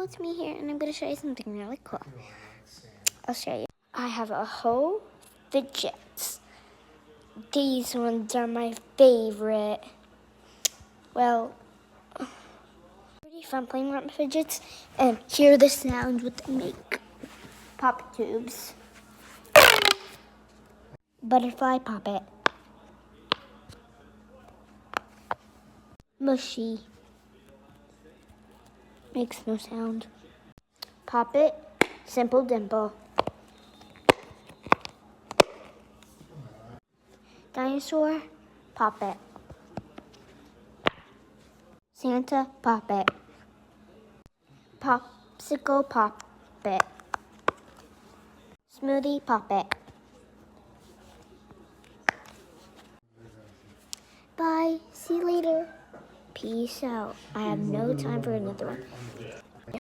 Hello, it's me here, and I'm going to show you something really cool. I'll show you. I have a whole fidgets. These ones are my favorite. Well, pretty fun playing with my fidgets, and hear the sounds what they make. Pop tubes. Butterfly poppet. Mushy. Makes no sound. Poppet. Simple dimple. Dinosaur. Poppet. Santa Poppet. Popsicle Poppet. Smoothie Poppet. Bye. See you later. Peace out. I have no time for another one.